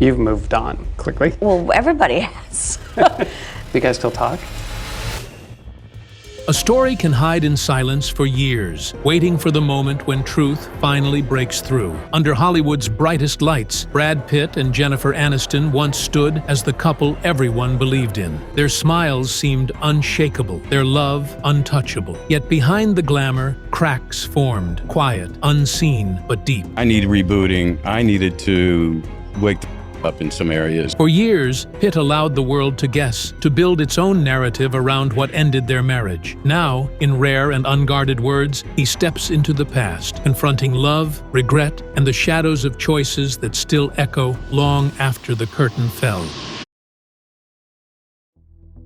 You've moved on quickly. Well, everybody has. Do you guys still talk? A story can hide in silence for years, waiting for the moment when truth finally breaks through. Under Hollywood's brightest lights, Brad Pitt and Jennifer Aniston once stood as the couple everyone believed in. Their smiles seemed unshakable, their love untouchable. Yet behind the glamour, cracks formed, quiet, unseen, but deep. I needed rebooting. I needed to wake the up in some areas. For years, Pitt allowed the world to guess, to build its own narrative around what ended their marriage. Now, in rare and unguarded words, he steps into the past, confronting love, regret, and the shadows of choices that still echo long after the curtain fell.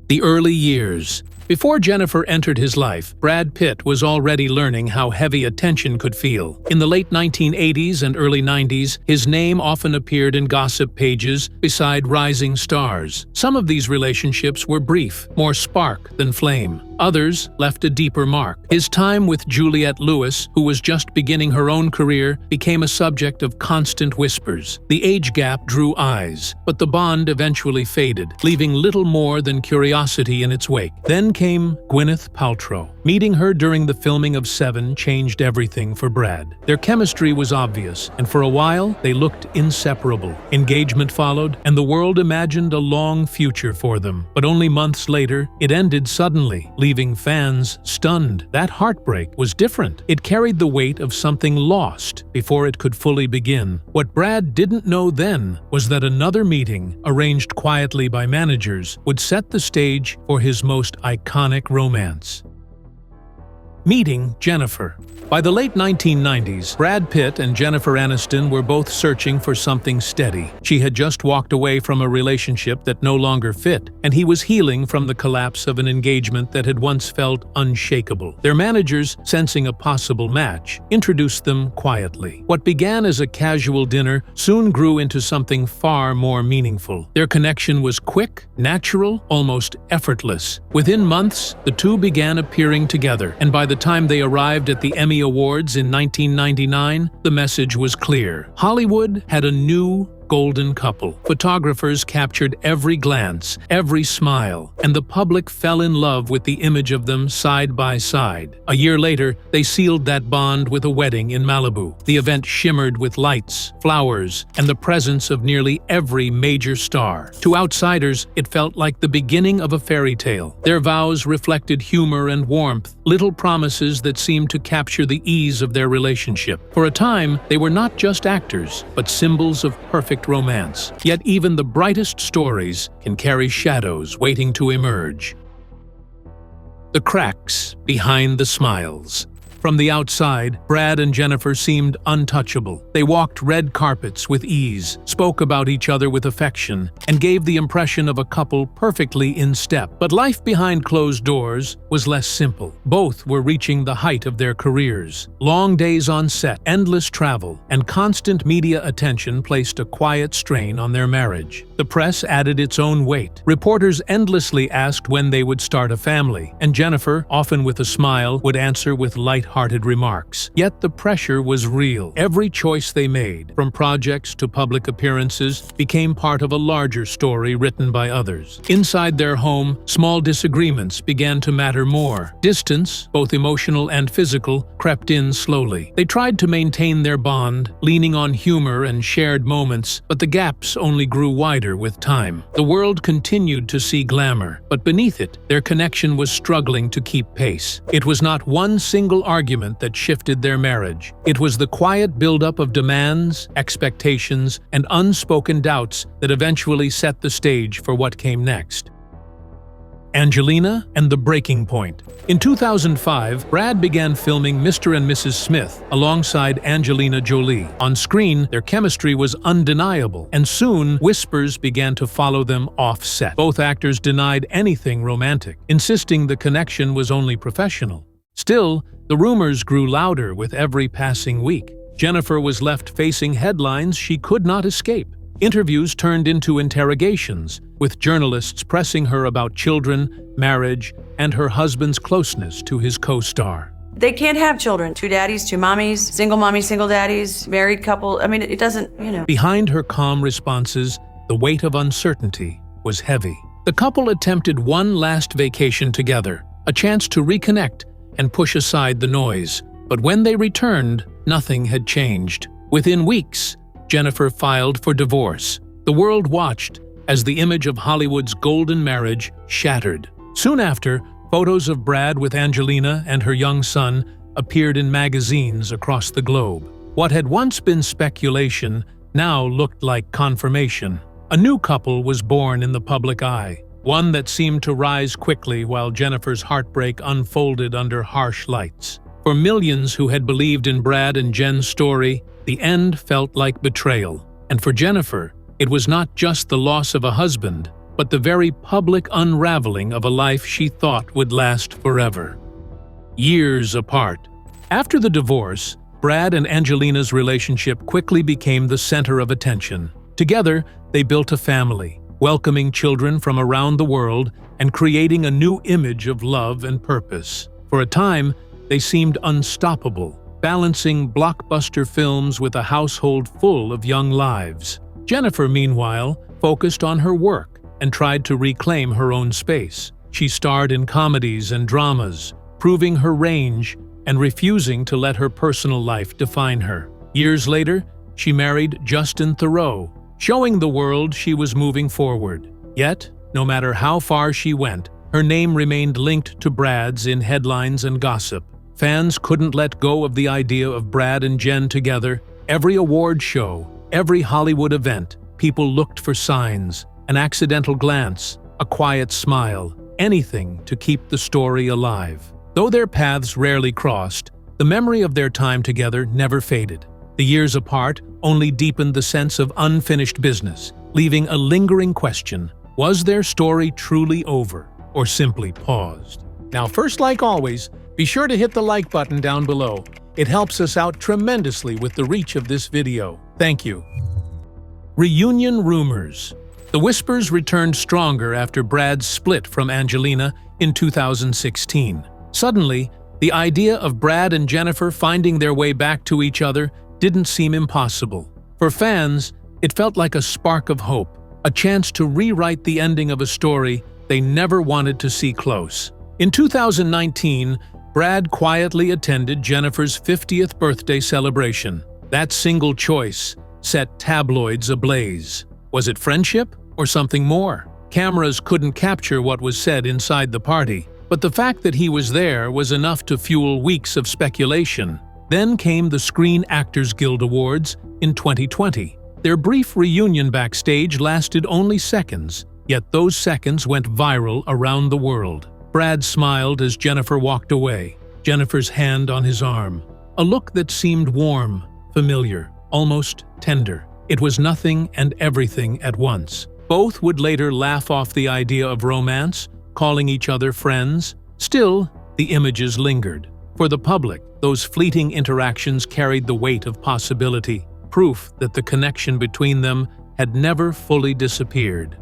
The early years. Before Jennifer entered his life, Brad Pitt was already learning how heavy attention could feel. In the late 1980s and early 90s, his name often appeared in gossip pages beside rising stars. Some of these relationships were brief, more spark than flame. Others left a deeper mark. His time with Juliette Lewis, who was just beginning her own career, became a subject of constant whispers. The age gap drew eyes, but the bond eventually faded, leaving little more than curiosity in its wake. Then came Gwyneth Paltrow. Meeting her during the filming of Seven changed everything for Brad. Their chemistry was obvious, and for a while, they looked inseparable. Engagement followed, and the world imagined a long future for them. But only months later, it ended suddenly, leaving fans stunned. That heartbreak was different. It carried the weight of something lost before it could fully begin. What Brad didn't know then was that another meeting, arranged quietly by managers, would set the stage for his most iconic romance. Meeting Jennifer. By the late 1990s, Brad Pitt and Jennifer Aniston were both searching for something steady. She had just walked away from a relationship that no longer fit, and he was healing from the collapse of an engagement that had once felt unshakable. Their managers, sensing a possible match, introduced them quietly. What began as a casual dinner soon grew into something far more meaningful. Their connection was quick, natural, almost effortless. Within months, the two began appearing together, and by the time they arrived at the Emmy Awards in 1999, the message was clear. Hollywood had a new golden couple. Photographers captured every glance, every smile, and the public fell in love with the image of them side by side. A year later, they sealed that bond with a wedding in Malibu. The event shimmered with lights, flowers, and the presence of nearly every major star. To outsiders, it felt like the beginning of a fairy tale. Their vows reflected humor and warmth, little promises that seemed to capture the ease of their relationship. For a time, they were not just actors, but symbols of perfect romance. Yet even the brightest stories can carry shadows waiting to emerge. The cracks behind the smiles. From the outside, Brad and Jennifer seemed untouchable. They walked red carpets with ease, spoke about each other with affection, and gave the impression of a couple perfectly in step. But life behind closed doors was less simple. Both were reaching the height of their careers. Long days on set, endless travel, and constant media attention placed a quiet strain on their marriage. The press added its own weight. Reporters endlessly asked when they would start a family, and Jennifer, often with a smile, would answer with light-hearted remarks. Yet the pressure was real. Every choice they made, from projects to public appearances, became part of a larger story written by others. Inside their home, small disagreements began to matter more. Distance, both emotional and physical, crept in slowly. They tried to maintain their bond, leaning on humor and shared moments, but the gaps only grew wider with time. The world continued to see glamour, but beneath it, their connection was struggling to keep pace. It was not one single argument that shifted their marriage. It was the quiet buildup of demands, expectations, and unspoken doubts that eventually set the stage for what came next. Angelina and the Breaking Point. In 2005, Brad began filming Mr. and Mrs. Smith alongside Angelina Jolie. On screen, their chemistry was undeniable, and soon whispers began to follow them off-set. Both actors denied anything romantic, insisting the connection was only professional. Still, the rumors grew louder with every passing week. Jennifer was left facing headlines she could not escape. Interviews turned into interrogations, with journalists pressing her about children, marriage, and her husband's closeness to his co-star. They can't have children. Two daddies, two mommies, single daddies, married couple. I mean, it doesn't, Behind her calm responses, the weight of uncertainty was heavy. The couple attempted one last vacation together, a chance to reconnect and push aside the noise. But when they returned, nothing had changed. Within weeks, Jennifer filed for divorce. The world watched as the image of Hollywood's golden marriage shattered. Soon after, photos of Brad with Angelina and her young son appeared in magazines across the globe. What had once been speculation now looked like confirmation. A new couple was born in the public eye, one that seemed to rise quickly while Jennifer's heartbreak unfolded under harsh lights. For millions who had believed in Brad and Jen's story, the end felt like betrayal. And for Jennifer, it was not just the loss of a husband, but the very public unraveling of a life she thought would last forever. Years apart. After the divorce, Brad and Angelina's relationship quickly became the center of attention. Together, they built a family, welcoming children from around the world and creating a new image of love and purpose. For a time, they seemed unstoppable, balancing blockbuster films with a household full of young lives. Jennifer, meanwhile, focused on her work and tried to reclaim her own space. She starred in comedies and dramas, proving her range and refusing to let her personal life define her. Years later, she married Justin Theroux, showing the world she was moving forward. Yet, no matter how far she went, her name remained linked to Brad's in headlines and gossip. Fans couldn't let go of the idea of Brad and Jen together. Every award show, every Hollywood event, people looked for signs, an accidental glance, a quiet smile, anything to keep the story alive. Though their paths rarely crossed, the memory of their time together never faded. The years apart only deepened the sense of unfinished business, leaving a lingering question: was their story truly over, or simply paused? Now, first, like always, be sure to hit the like button down below. It helps us out tremendously with the reach of this video. Thank you. Reunion rumors. The whispers returned stronger after Brad split from Angelina in 2016. Suddenly, the idea of Brad and Jennifer finding their way back to each other didn't seem impossible. For fans, it felt like a spark of hope, a chance to rewrite the ending of a story they never wanted to see close. In 2019, Brad quietly attended Jennifer's 50th birthday celebration. That single choice set tabloids ablaze. Was it friendship or something more? Cameras couldn't capture what was said inside the party, but the fact that he was there was enough to fuel weeks of speculation. Then came the Screen Actors Guild Awards in 2020. Their brief reunion backstage lasted only seconds, yet those seconds went viral around the world. Brad smiled as Jennifer walked away, Jennifer's hand on his arm. A look that seemed warm, familiar, almost tender. It was nothing and everything at once. Both would later laugh off the idea of romance, calling each other friends. Still, the images lingered. For the public, those fleeting interactions carried the weight of possibility, proof that the connection between them had never fully disappeared.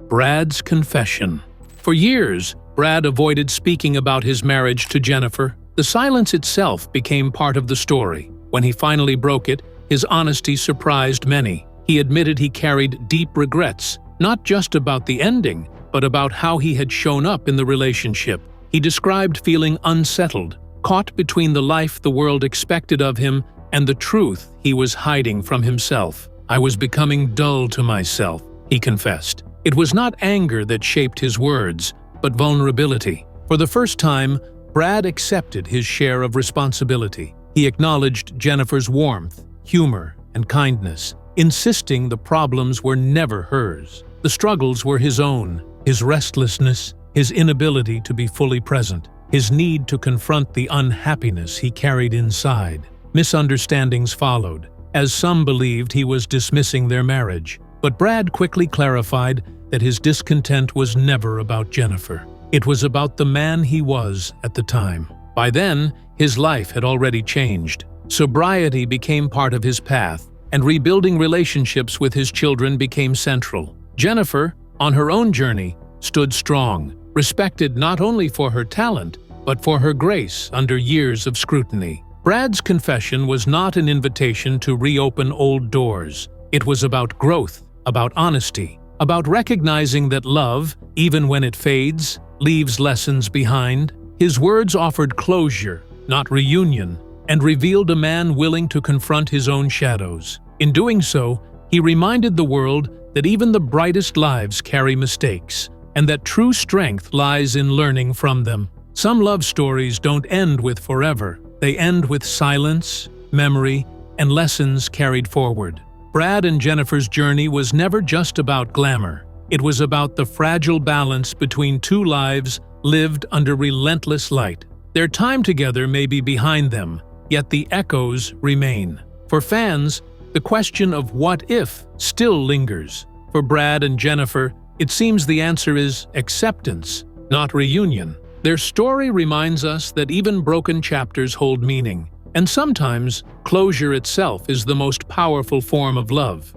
Brad's confession. For years, Brad avoided speaking about his marriage to Jennifer. The silence itself became part of the story. When he finally broke it, his honesty surprised many. He admitted he carried deep regrets, not just about the ending, but about how he had shown up in the relationship. He described feeling unsettled, caught between the life the world expected of him and the truth he was hiding from himself. "I was becoming dull to myself," he confessed. It was not anger that shaped his words, but vulnerability. For the first time, Brad accepted his share of responsibility. He acknowledged Jennifer's warmth, humor, and kindness, insisting the problems were never hers. The struggles were his own, his restlessness, his inability to be fully present, his need to confront the unhappiness he carried inside. Misunderstandings followed, as some believed he was dismissing their marriage. But Brad quickly clarified that his discontent was never about Jennifer. It was about the man he was at the time. By then, his life had already changed. Sobriety became part of his path, and rebuilding relationships with his children became central. Jennifer, on her own journey, stood strong, respected not only for her talent, but for her grace under years of scrutiny. Brad's confession was not an invitation to reopen old doors. It was about growth, about honesty, about recognizing that love, even when it fades, leaves lessons behind. His words offered closure, not reunion, and revealed a man willing to confront his own shadows. In doing so, he reminded the world that even the brightest lives carry mistakes, and that true strength lies in learning from them. Some love stories don't end with forever. They end with silence, memory, and lessons carried forward. Brad and Jennifer's journey was never just about glamour. It was about the fragile balance between two lives lived under relentless light. Their time together may be behind them, yet the echoes remain. For fans, the question of what if still lingers. For Brad and Jennifer, it seems the answer is acceptance, not reunion. Their story reminds us that even broken chapters hold meaning, and sometimes closure itself is the most powerful form of love.